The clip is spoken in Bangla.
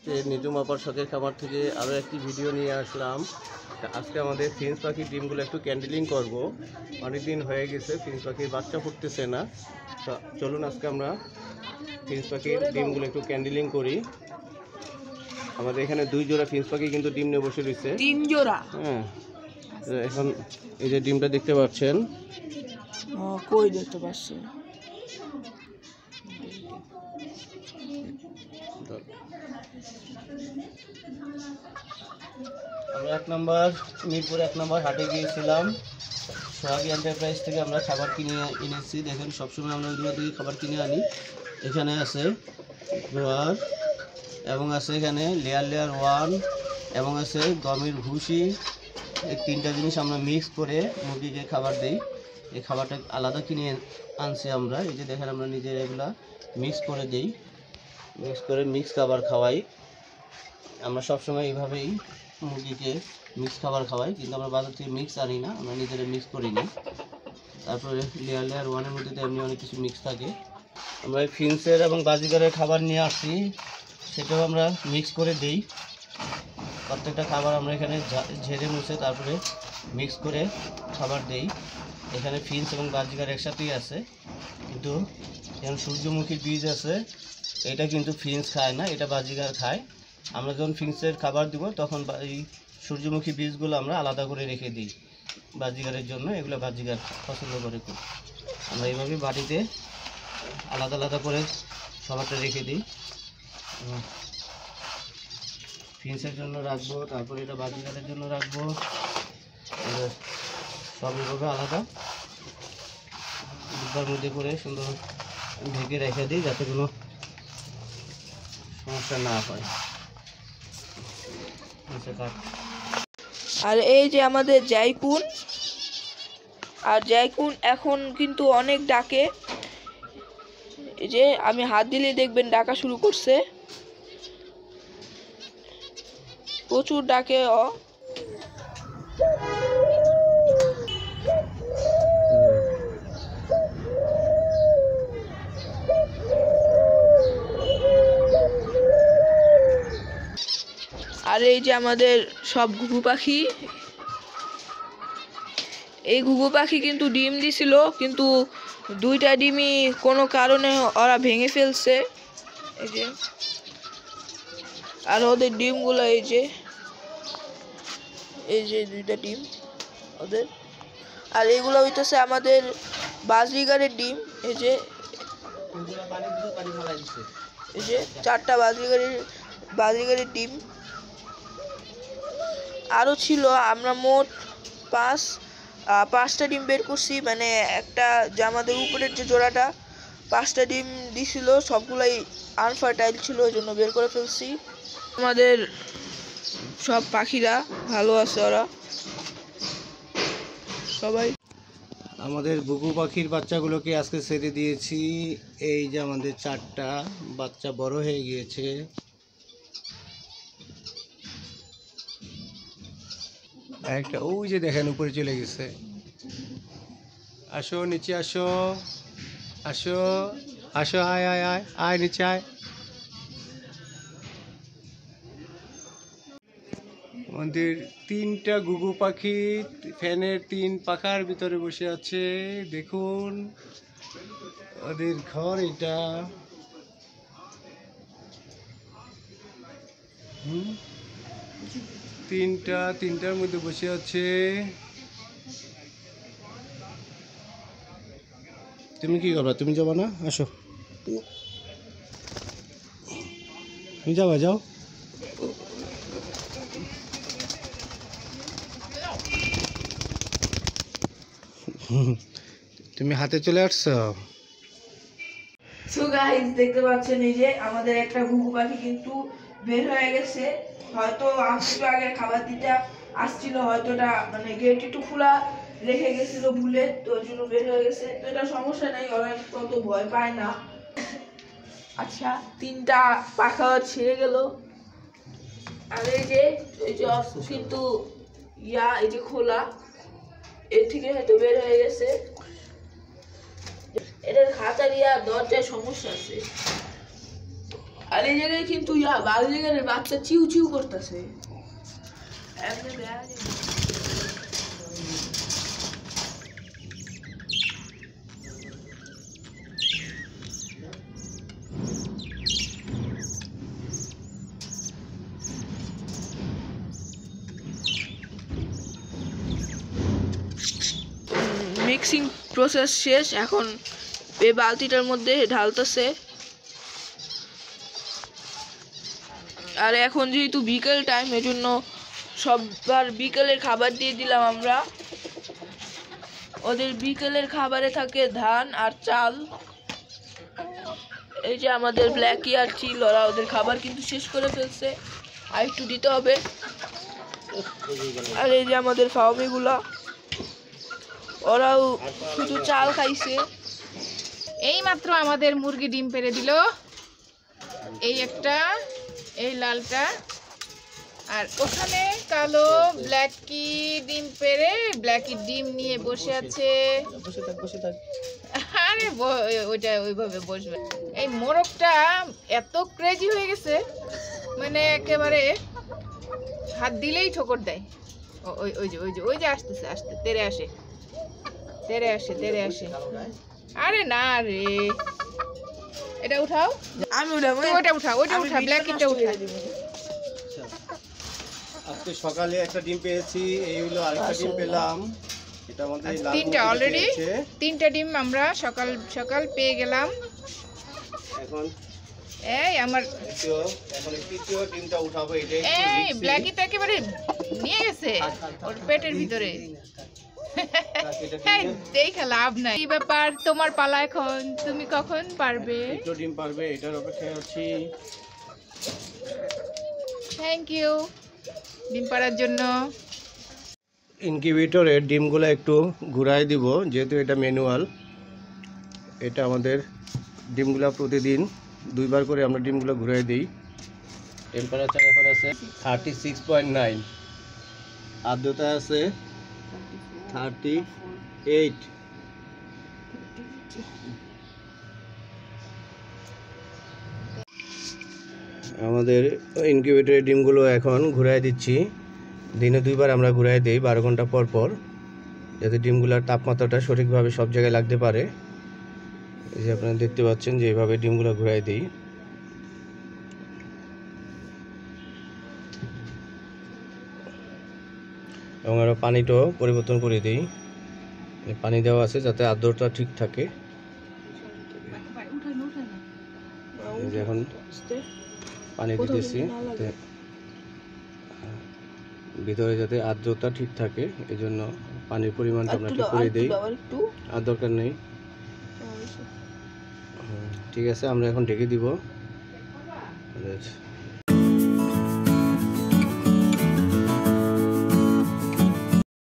আজকে নিজুম আপার শখের খামার থেকে আরও একটি ভিডিও নিয়ে আসলাম। আজকে আমাদের ফিঞ্চ পাখির ডিমগুলো একটু ক্যান্ডেলিং করব। অনেক দিন হয়ে গেছে ফিঞ্চ পাখির বাচ্চা ফুটতেছে না, তো চলুন আজকে আমরা ফিঞ্চ পাখির ডিমগুলো একটু ক্যান্ডেলিং করি। আমাদের এখানে 2 জোড়া ফিঞ্চ পাখি কিন্তু ডিম নিয়ে বসে রয়েছে, 3 জোড়া। হ্যাঁ, এখন এই যে ডিমটা দেখতে পাচ্ছেন, কই দেখতে পাচ্ছি। আমরা 1 নম্বর মিরপুর 1 নম্বর হাটে গিয়েছিলাম। সোহাগী এন্টারপ্রাইজ থেকে আমরা খাবার কিনে এনেছি। দেখেন সবসময় আমরা ওইগুলো থেকে খাবার কিনে আনি। এখানে আছে জোয়ার এবং আছে এখানে লেয়ার 1 এবং আছে গমের ভুসি। এই 3টা জিনিস আমরা মিক্স করে মুরগিকে খাবার দিই। এই খাবারটা আলাদা কিনে আনছি আমরা। এই যে দেখেন আমরা নিজেরা এগুলা মিক্স করে দিই, মিক্স করে মিক্স খাবার খাওয়াই। আমরা সবসময় এইভাবেই মুরগিকে মিক্স খাবার খাওয়াই, কিন্তু আমরা বাজার থেকে মিক্স আনি না, আমরা নিজেরা মিক্স করি না। তারপরে লেয়ার 1-এর মধ্যে তো এমনি অনেক কিছু মিক্স থাকে। আমরা এই ফিন্সের এবং বাজিগারের খাবার নিয়ে আসি, সেটাও আমরা মিক্স করে দিই। প্রত্যেকটা খাবার আমরা এখানে ঝেড়ে মুছে তারপরে মিক্স করে খাবার দেই। এখানে ফিন্স এবং বাজিগার একসাথেই আছে, কিন্তু যেমন সূর্যমুখীর বীজ আছে, এটা কিন্তু ফিন্স খায় না, এটা বাজিগার খায়। আমরা যখন ফিন্সের খাবার দিব তখন এই সূর্যমুখী বীজগুলো আমরা আলাদা করে রেখে দিই বাজিগারের জন্য। এগুলো বাজিগার পছন্দ করে খুব। আমরা এইভাবে বাড়িতে আলাদা আলাদা করে খাবারটা রেখে দিই। ফিন্সের জন্য রাখবো, তারপরে এটা বাজিগারের জন্য রাখবো। সব এভাবে আলাদা ডিব্বার মধ্যে করে সুন্দর ঢেকে রেখে দিই, যাতে কোনো সমস্যা না হয়। আর এই যে আমাদের জাইকুন, আর জাইকুন এখন কিন্তু অনেক ডাকে। এই যে আমি হাত দিলে দেখবেন ডাকা শুরু করছে, প্রচুর ডাকে। আর এই যে আমাদের সব ঘুঘু পাখি, এই ঘুঘু পাখি কিন্তু ডিম দিছিল, কিন্তু 2টা ডিমই কোনো কারণে ওরা ভেঙে ফেলছে। এই যে আর ওদের ডিমগুলো এই যে 2টা ডিম ওদের। আর এগুলো হইতেছে আমাদের বাজরিগারের ডিম। এই যে 4টা বাজরিগারের ডিম আরও ছিল। আমরা মোট 5টা ডিম বের করছি, মানে একটা যে আমাদের উপরের যে জোড়াটা 5টা ডিম দিছিল, সবগুলাই আনফার্টাইল ছিল, ওই জন্য বের করে ফেলছি। আমাদের সব পাখিরা ভালো আছে, ওরা সবাই। আমাদের ঘুঘু পাখির বাচ্চাগুলোকে আজকে ছেড়ে দিয়েছি। এই যে আমাদের 4টা বাচ্চা বড় হয়ে গিয়েছে। একটা ওই যে দেখেন উপরে চলে গেছে। আসো নিচে আসো, আসো আসো, আয় আয় আয় আয়, নিচে আয়। আমাদের 3টা ঘুঘু পাখি ফ্যানের 3 পাখার ভিতরে বসে আছে। দেখুন ওদের ঘর এটা। তিনটার মধ্যে বসে আছে। তুমি কি করবা? তুমি যাবা না? আসো, তুমি যাবা, যাও। তুমি হাতে চলে আসছো। সো গাইস, দেখতে পাচ্ছেন এই যে আমাদের একটা ঘুঘু পাখি কিন্তু বের হয়ে গেছে। হয়তো একটু আগে খাবার দিতে আসছিল, হয়তো এটা মানে গেট একটু খোলা রেখে গেছিল ভুলে, তো ওই জন্য বের হয়ে গেছে। তো এটা সমস্যা নাই, ওরা তত ভয় পায় না। আচ্ছা, 3টা পাখা ছিঁড়ে গেল। আর এই যে কিন্তু এই যে খোলা, এর থেকে হয়তো বের হয়ে গেছে। এটার খাঁচা দিয়া দরজায় সমস্যা আছে। আর এই জায়গায় কিন্তু বাঘের বাচ্চা চিউ চিউ করতেছে। মিক্সিং প্রসেস শেষ, এখন এই বালতিটার মধ্যে ঢালতেছে। আর এখন যেহেতু বিকেল টাইম, এজন্য সবার বিকেলের খাবার দিয়ে দিলাম আমরা। ওদের বিকেলের খাবারে থাকে ধান আর চাল। এই যে আমাদের ব্ল্যাকি আর চিল, ওরা ওদের খাবার কিন্তু শেষ করে ফেলছে, আর একটু দিতে হবে। আর এই যে আমাদের ফাউমিগুলা, ওরাও শুধু চাল খাইছে। এই মাত্র আমাদের মুরগি ডিম পেড়ে দিল, এই একটা, এই লালটা, আর ওখানে কালো ব্ল্যাকি ডিম পেড়ে ব্ল্যাকি ডিম নিয়ে বসে আছে। বসে থাক। আরে ওইটা ওইভাবে বসবে। এই মোরগটা এত ক্রেজি হয়ে গেছে, মানে একেবারে হাত দিলেই ঠোকর দেয়। ওই যে আসতেছে, তেরে আসে। আরে না রে, এটা উঠাও, আমি উঠাবো, ওটা উঠাও, ব্ল্যাকিটা উঠা। আজকে সকালে একটা ডিম পেয়েছি, এই হলো আরেকটা ডিম পেলাম। এটা আমাদের লাল তিনটা মুরগি অলরেডি, পেয়েছে। তিনটা ডিম আমরা সকাল সকাল পেয়ে গেলাম। এখন এই আমার এখন তৃতীয় ডিমটা উঠাবো। এই ব্ল্যাকি তো একেবারে নিয়ে গেছে ওর পেটের ভিতরে। দেখে লাভ নাই। কি ব্যাপার, তোমার পালা এখন, তুমি কখন পারবে? তৃতীয় ডিম পারবে, এটার অপেক্ষায় আছি। থ্যাংক ইউ ডিম পাড়ার জন্য। ইনকিউবেটরের ডিমগুলো একটু ঘুরাই দিব, যেহেতু এটা ম্যানুয়াল। এটা আমাদের ডিমগুলো প্রতিদিন 2 বার করে আমরা ডিমগুলো ঘুরাই দিই। টেম্পারেচার এখন আছে 36.9, আর্দ্রতা আছে 38। আমাদের ইনকিউবেটরের ডিমগুলো এখন ঘুরাই দিচ্ছি। দিনে 2 বার আমরা ঘুরাই দিই 12 ঘন্টা পর পর, যাতে ডিমগুলোর তাপমাত্রাটা সঠিকভাবে সব জায়গায় লাগতে পারে। এই যে আপনারা দেখতে পাচ্ছেন যে এইভাবে ডিমগুলো ঘুরাই দিই। এবং আরও পানিটাও পরিবর্তন করে দিই, পানি দেওয়া আছে যাতে আর্দ্রতা ঠিক থাকে। এই যে এখন পানি দিতেছি ভিতরে যাতে আর্দ্রতা ঠিক থাকে, এজন্য পানির পরিমাণটা আমরা ঠিক করে দিই। আর দরকার নেই, ঠিক আছে। আমরা এখন ঢেকে দিব।